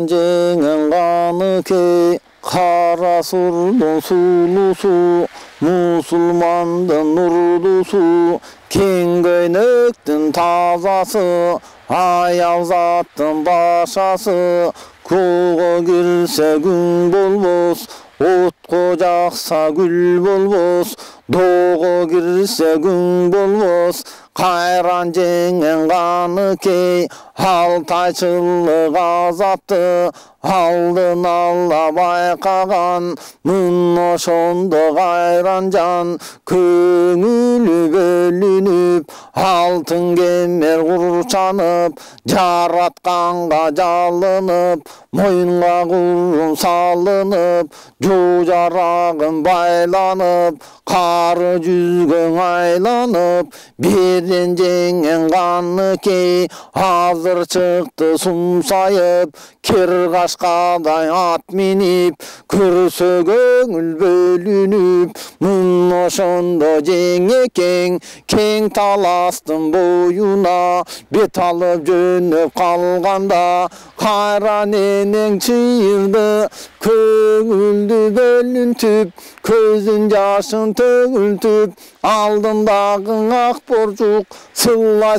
Kayran jengen kanı key, kara surdun sulusu, musulmandın nurdusu, keng göynöktün tazası, ayav zattın başası, koğa girse gün bolbos, otko jaksa gül bolbos, doğa girse gün bolbos, kayran jengen kanı key, Altayçılık azaptı, aldın alla baykagan, mın oşondu gayran can, köngülü bölünüp, altın kemer kurçanıp, jaratkanga jalınıp, moyunga kurun salınıp, jojaragın baylanıp, karı жүзгөн aylanıp, birden jengen kanı key, hazır çıktı sumsayıp, kirgaşkaday at minip, kürse göңүл bölünüp, mın oşondo jengeken, keng talastın boyuna, bet alıp jönüp kalganda, kayran eneng çıyırdı, köңүлдү bölüntüp, көзүн жашын төгүлтүп, алдындагы ак борчук, сыллай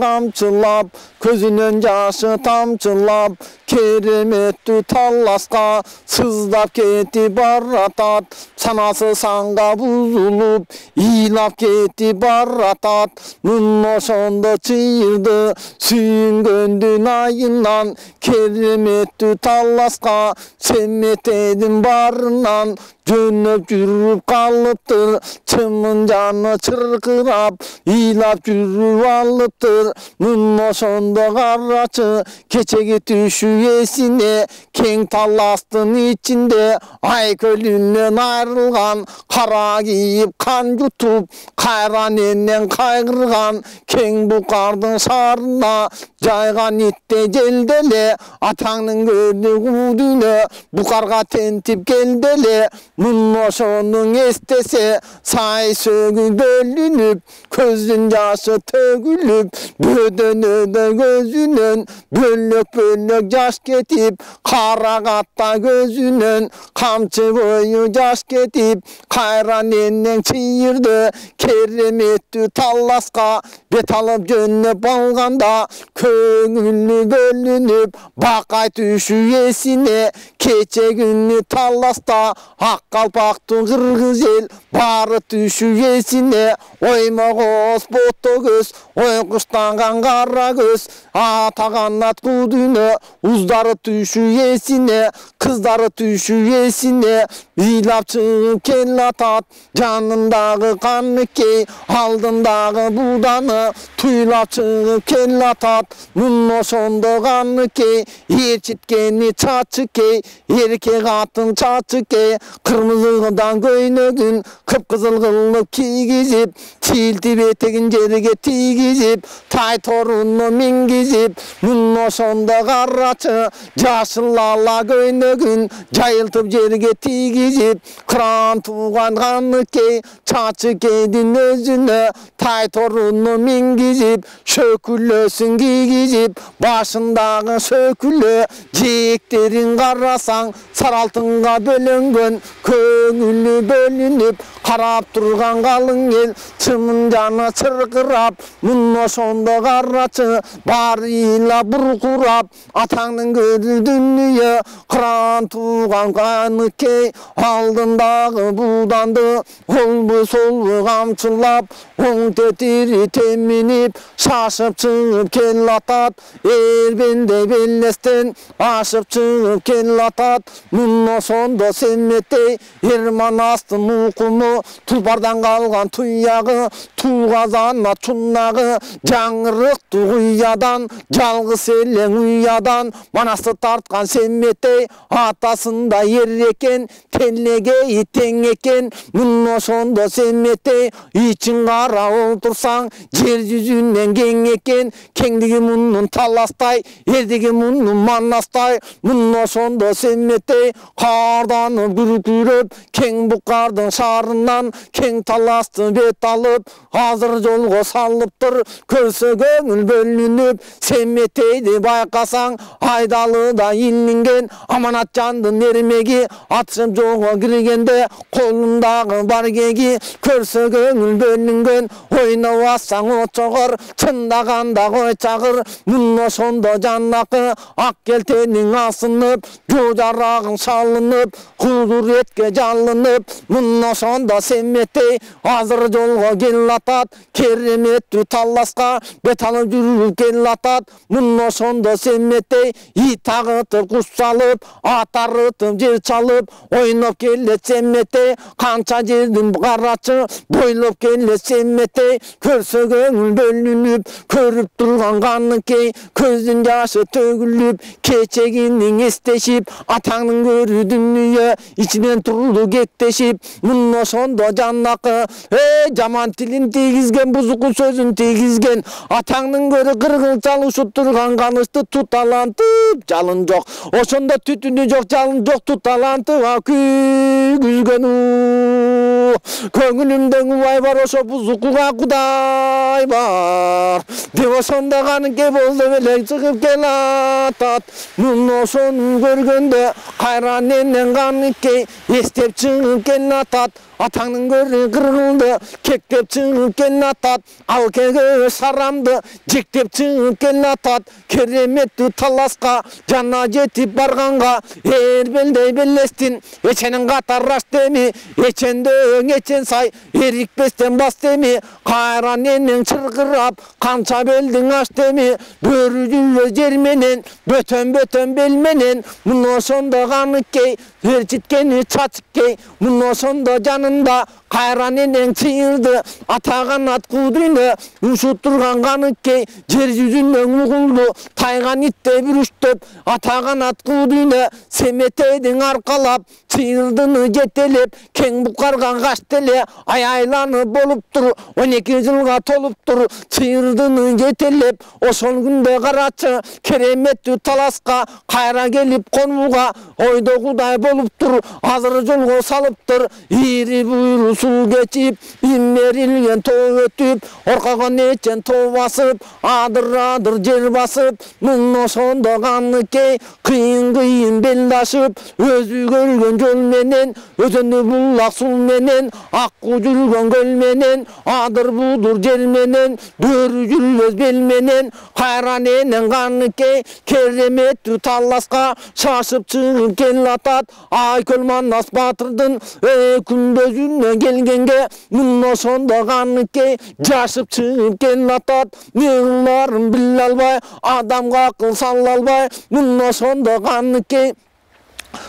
камчылап, көзүнөн жашы тамчылап, кереметтүү талласка сыздап кетип баратат, санасы санга бузулуп, ыйлап кетип баратат, мын ошондо чыйырды, сүйүнгөндүн айынан, кереметтүү талласка семметедин барынан, жөнөп жүрүп калыптыр, чымын жаны чыркырап, ыйлап жүрүп алыптыр, мын ошондо карачы, кечеги түшү эсине, кең таластын ичинде, ай көлүнөн айрылган, кара кийип кан жутуп, кайран энен кайгырган, кең букардын шаарына, жайган итте желделе, атаңдын көдү куудүнө, букарга тентип келделе, мын ошонун эстесе, сай сөгү бөлүнүп, көздүн жашы төгүлүп, бөдөнөдө көзүнөн, бөлөк жаш кетип, карагатта көзүнөн, камчы бою жаш кетип, кайран энең чыйырды, кереметтүү талласка бет алып жөнөп алганда, көңүлү бөлүнүп, бакай түшү эсине, кече күнү талласта, ак калпактуу кыргыз эл баары түшү эсине, оймогоз бото көз, ой куштанган кара көз, атаган ат куудүнө, уздары түшү эсине, кыздары түшү эсине, ыйлап чыгып келатат, жанындагы каныкей, алдындагы буданы, туйлап чыгып келатат, мын ошондо каныкей, ээрчиткени чачыкей, эркек атын чачыкей, кырмызыдан көйнөгүн кыпкызыл кылып кийгизип, тилтип этегин жерге тийгизип, тай торуну мингизип, мын ошондо карачы, жашыл ала көйнөгүн жайылтып жерге тийгизип, кыран тууган каныкей, чачыкейдин өзүнө тай торуну мингизип, шөкүлөсүн кийгизип, башындагы шөкүлө, жээктерин карасаң, сары алтынга бөлөнгөн, көңүлү бөлүнүп, карап турган калың эл, чымын жаны чыркырап, мын ошондо карачы, баары ыйлап буркурап, атаңдын көзү дүнүйө, кыран тууган каныкей, алдындагы буданды, олбу солбу камчылап, оң тетири теминип, шашып чыгып келатат, эрбенде белестен, ашып чыгып келатат, мын ошондо семметей, эрманастын укуму, тулпардан калган туягы, туугазана чуннагы, жаңырыктуу уядан, жалгыз элең уядан, манасты тарткан семметей, атасында ер экен, телегеи тең экен, мын ошондо семметей, ичин кара олтурсаң, жер жүзүнөн кең экен, кеңдиги мунун таластай, эрдиги мунун манастай, мын ошондо семметей, карданып күркүр жүрөп, кең букардын шаарынан кең таласты бет алып, азыр жолго салыптыр, көрсө көңүл бөлүнүп, семетейди байкасаң, айдалыда илинген, аманат жандын эрмеги, атышып жолго киргенде, колундагы бар кеги, көрсө көңүл бөлүнгөн, ойнобасаң от чогор, чындаганда кой чагыр, мун ошондо жанакы, ак келтениң асынып, жоо жарагың шалынып, кудуретке жалынып, мун ошондо семетей, азыр жолго келатат, кереметтүү талласка, бет алып жүрүп келатат, мун ошондо семетей, ит агытып куш салып, ат арытып жер чалып, ойноп келет семетей, канча жердин карачы, бойлоп келет семетей, көрсө көңүл бөлүнүп, көрүп турган каныкей, көздүн жашы төгүлүп, кечегиниң эстешип, атаңдын көрүү дүнүйө, ичинен турду кектешип, мун ошондо жанакы, жаман тилин тийгизген, бузуку сөзүн тийгизген, атаңдын көрү кыргыл чалышып турган канычты туталантып, жалын жок, ошондо түтүнү жок, жалын жок, туталантып, күйгүзгөн көңүлүмдө убай бар, ошо бузукуга кудай бар деп ошондо каныкей болду беле чыгып келатат, мун ошону көргөндө кайран энен каныкей эстеп чыгып келатат, атаңдын көрү кыргылды, кектеп чыгып келатат, ал кеге сарамды жектеп чыгып келатат, кереметтүү таласка жана жетип барганга, эрбелдей белестин, эченин катар аш деми, эчендөөң эчен сай, эрикпестен бас деми, кайран энең чыркырап, канча белдиң аш деми, бөрү жүрө жер менен, бөтөн бел менен, мун ошондо каныкей, ээрчиткени чачыккей, мун ошондо жанында кайран энең чыйырды, ата канат кудуйны, ушуп турган каныкей, жер жүзүнөн угулду, тайган иттей бүрүштөп, ата канат кудуйны, семетейдин аркалап, чыйырдыны жетелеп, кең букарган каш деле, айланып болуптур, 12 жылга толуптур, чыйырдыны жетелеп, ошол күндө карачы, кереметтүү таласка кайра келип конууга, ойдо кудай болуптур, азыр жолго салыптыр, ири буйру суу кечип, иммерилген тоо өтүп, оркогон эчен тоо басып, адыр жер басып, мун ошондо каныкей, кыйын белдашып, өзү көргөн жол менен, өзөнү булак суу менен, аккуу жүргөн көл менен, адыр будур жер менен, бөрү жүрбөс бел менен, кайран энен каныкей, кереметтүү таласка шашып чыгып келатат, Айкөл Манас батырдын күндөзүнө келгенге, мун ошондо каныкей, жашып чыгып келатат, не кыларын биле албай, адамга акыл сала албай, мун ошондо каныкей,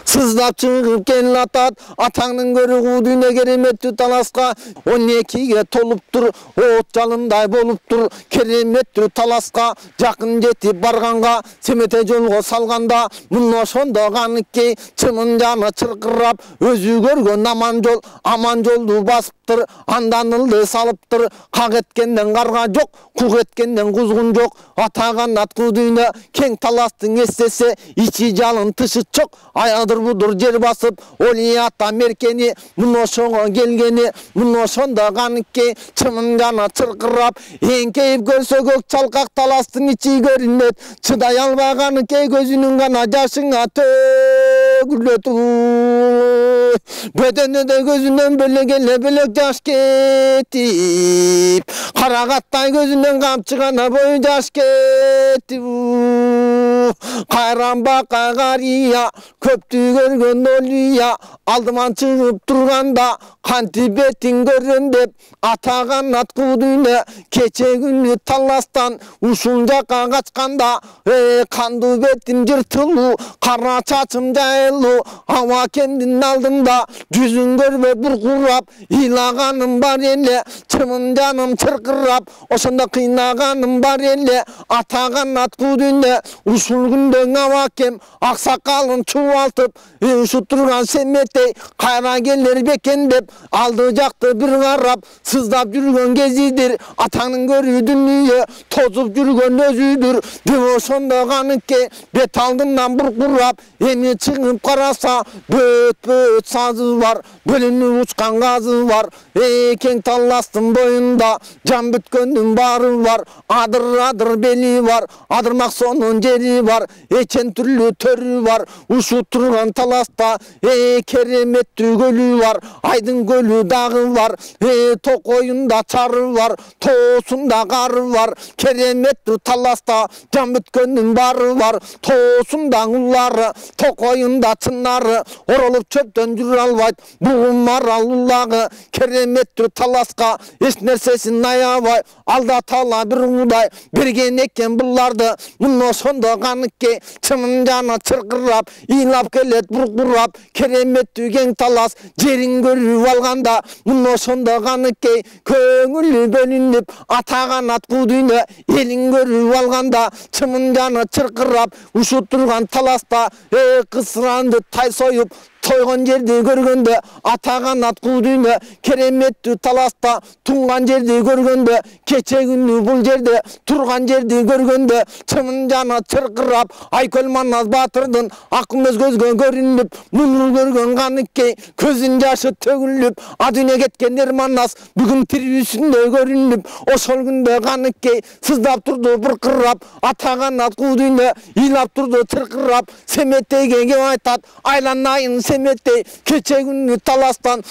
сыздап чыгып келатат, атаңдын көрү кудуйна кереметтүү таласка, 12ге толуптур, от жалындай болуптур, кереметтүү таласка жакын жетип барганга, семете жолго салганда, мун ошондо каныкей, чынын жаны чыркырап, өзү көргөн аман жолду басыптыр, андан ылды салыптыр, как эткенден карга жок, кук эткенден кузгун жок, ата канат кудуйна, кең таластын эстесе, ичи жалын тышы чок, аядыр будур жер басып, Оли ата меркени, мун ошого келгени, мун ошондо каныкей, чымын жана чыркырап, эңкейип көрсө көк чалкак таластын ичи көрүнөт, чыдай албай каныкей, көзүнүн гана жашыңа төгүлөт, бөдөнүдө көзүнөн белек жаш кетип, карагаттай көзүнөн камчы гана бою жаш кетип, кайран бака карыя, көптү көргөн олия, алдыман чыгып турганда, кантип бетиң көрөм деп, ата канат кудуйна, кече күнү таластан, ушул жака качканда, кандуу бетим жыртылуу, кара чачым жайылуу, аба кемдин алдында, жүзүн көрбөй буркурап, ыйлаганым бар эле, чымын жаным чыркырап, ошондо кыйнаганым бар эле, ата канат кудуйна, ушул күндө аба кем, ак сакалын чубалтып, ушуп турган семетей, кайра келер бекен деп, aldı jaktı bir karap, sızdap yürgön gezidir, atağının görü dünyayı, tozup yürgön özüdür, devoşonda kanıkke, bet aldından burkurap, emi çıkıp karasa, böt böt sazı var, bölünü uçkan gazı var, keng tallastın boyunda, can bütkönün barı var, adır adır beli var, adırmak sonun jeri var, eçen türlü törü var, uşu turgan talasta, keremettü gölü var, aydın gölü dağı var, tok oyunda çarı var, toğusunda karı var, keremettü talasta, can bütkönün barı var, toğusunda ulları, tok oyunda çınları, orulup çöpten jürü albayt, buğum maralulağı, keremettü talaska, eş nersesin ayabay, alda tala bir uday, bergen eken bullardı, bunno sonda kanıkke, çımın jana çırkırap, ilap kelet burkurap, keremettü gen talas, jerin görüp alganda, bunno sonda kanıkke, köngülü bölünüp, atagan at kuduyna, elin görüp alganda, çımın jana çırkırap, uşut turgan talasta, kısrandı tay soyup, toygon жерди көргөндө атаган ат кудuyna кереметтүү таласта тунган жерди көргөндө кече күнү бул жерде турган жерди көргөндө чымын жана чыркырап айкөл манас батырдын акмыз көзгө көрүнүп мунун көргөн каныкке көзүн жашы төгүлүп адүнө кеткендер манас бүгүн тирүүсүндө көрүнүп ошол күндө каныкке сыздап турду быркырап атаган ат кудuyna ыйлап турду чыркырап семетейге кеп айтат айланайын семеттей кече күнү таластан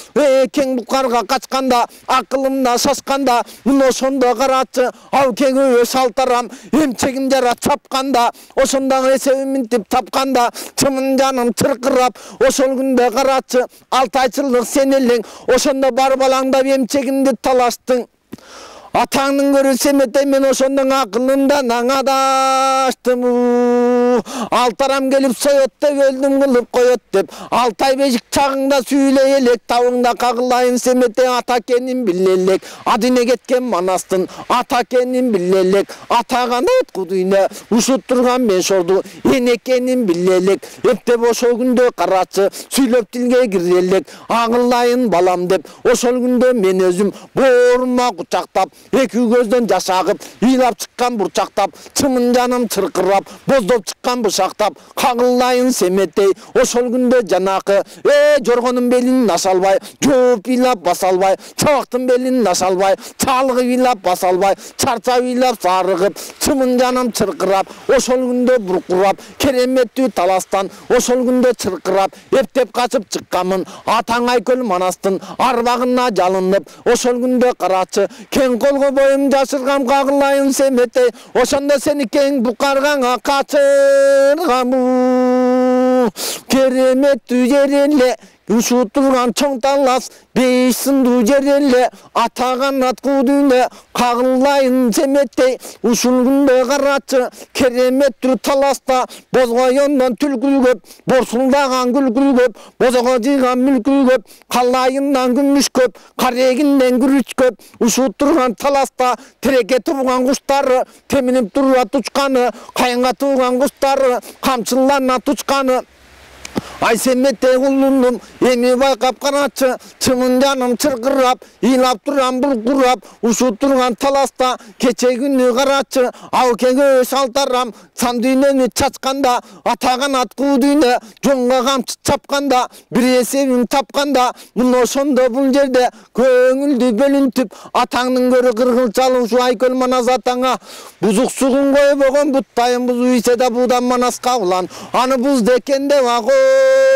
кең букарга качканда акылымда шашканда мына ошондо карачы ау кеңөбө шалтарам эмчегим жара чапканда ошондогу эсебим минтип тапканда чымын жаным чыркырап ошол күндө карачы 6 ай жылдык сен элең ошондо бар балаңдап эмчегимди талаштың атаңдын көрү семеттей мен ошондон акылымдан аңадаштым алтарам келип соет деп өлдүм кылып коет деп 6 ай бешик чагыңда сүйлөй элек табыңда кагылайын семеттей ата экенин биле элек адыне кеткен манастын ата экенин биле элек атаган ат кудuyna ушут турган мен шорду эне экенин биле элек эптеп ошол күндө карачы сүйлөп тилге кире элек агылайын балам деп ошол күндө мен өзүм боорума кучактап эки көздөн жаш агып ыйлап чыккан бурчактап чымын жаным чыркырап боздоп чыккан бышактап кагылайын семеттей ошол күндө жанакы жоргонун белин наша албай жооп ыйлап баса албай чабактын белин наша албай чалыгып ыйлап баса албай чарчап ыйлап сарыгып чымын жаным чыркырап ошол күндө буркурап кереметтүү таластан ошол күндө чыркырап эптеп качып чыкканмын атаң айкөл манастын арбагына жалынып ошол күндө карачы кең колго боюм жашыргам кагылайын семеттей ошондо сени кең букаргаңа качыргамы кереметтүү жер эле ушул турган чоң талас 5 сындуу жер эле атаган ат кудuyna кагылайын семеттей ушул күндө карачы кереметтүү таласта бозгоёндон түлкү көп борсулдаган күлкү көп бозого жыйган мүлкү көп калайындан күмүш көп карегинден күрүч көп ушул турган таласта тиреке турган куштары теминип туруп учканы кайынга тууган куштары камчыланат учканы ай семеттей кулундум эми байкап карачы чымын жаным чыркырап ыйлап турам буркурап ушул турган таласта кече күнү карачы ау кеңөбө шалтарам сан дүйнөнү чачканда атаган ат кудuyna жонго камчы чапканда бир эсебим тапканда мына ошондо бул жерде көңүлдү бөлүнтүп атаңдын көрү кыргылчалуу ушу айкөл манас атаңа бузук сугун койбогон буттайын бузуу ийсе да буудан манаска улан аны бузду экен деп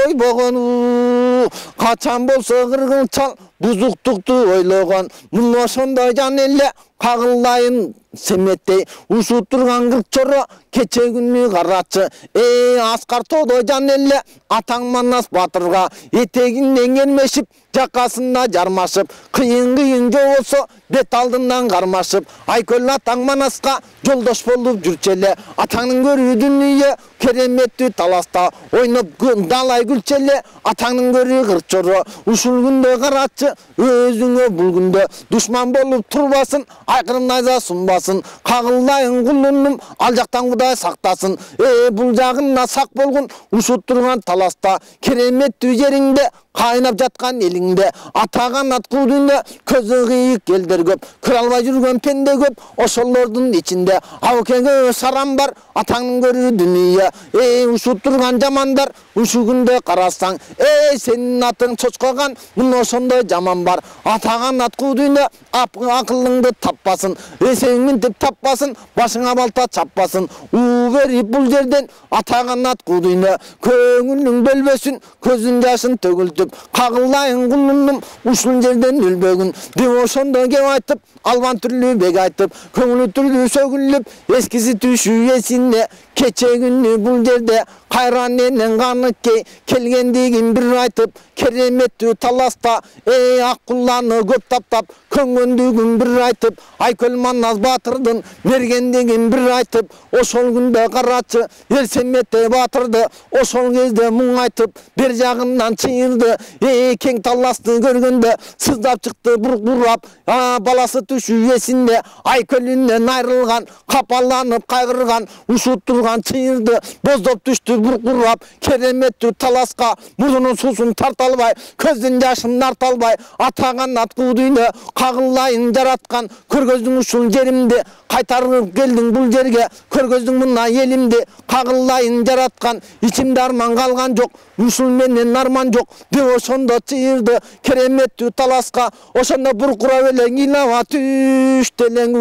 койбогону качан болсо кыргылчал бузуктукту ойлогон мына ошондой жан эле кагылайын семеттей ушул турган кырчоро кече күнү карачы аскар тоодо жан эле атаң манас батырга этегинден кермешип жакасына жармашып кыйын кыйын жоо бет алдынан кармашып айкөл атаң манаска жолдош болуп жүрчү эле атаңдын көрүү дүнүйө кереметтүү таласта ойноп далай күлчү эле атаңдын көрүү кырчоро ушул күндө карачы өзүңө бул күндө душман болуп турбасын айкырым найза сунбасын кагылайын кулунум ал жактан Кудай сактасын бул жагына сак болгун ушул турган таласта кереметтүү жериңде кайнап жаткан элиңде атаган ат куудуйна көзү кыйык элдер көп кыра албай жүргөн пенде көп ошолордун ичинде абыкеңе сарам бар атаңдын көрүү дүнүйө ушуп турган жамандар ушугунда карасаң сенин атың чочкоган мына ошондой жаман бар атаган ат куудуйна акылыңды таппасын эсегиң минтип таппасын башыңа балта чаппасын уу берип бул жерден атаган ат куудуйна көңүлүң бөлбөсүн көзүн жашын төгүлтүп кагылайын кулунум ушул жерден өлбөгүн деп ошондо кеп айтып албан түрлүү бек айтып көңүлү түрдүү сөгүлүп эскиси түшүү эсине кечегүнү бул жерде кайран энен каныкей келгендигин бир айтып кереметтүү таласта ак кулланы көп таптап көнгөндүгүн бир айтып айкөл манас баатырдын мергендигин бир айтып ошол күндө карачы элсемете баатырды ошол кезде муң айтып бер жагынан чыйырды кең таласты көргөндө сыздап чыкты буркурап баласы түшүү эсинде айкөлүнөн айрылган капаланып кайгырган ушут турган чыйырды боздоп түштү буркурап кереметтүү таласка мурдунун суусун тарта албай көздүн жашын арта албай атаган ат куудуйна кагылайын жараткан көргөздүң ушул жеримди кайтарып келдиң бул жерге көргөздүң мына элимди кагылайын жараткан ичимде арман калган жок ушул менен арман жок деп ошондо чыйырды кереметтүү таласка ошондо буркурап элең илама түштү элең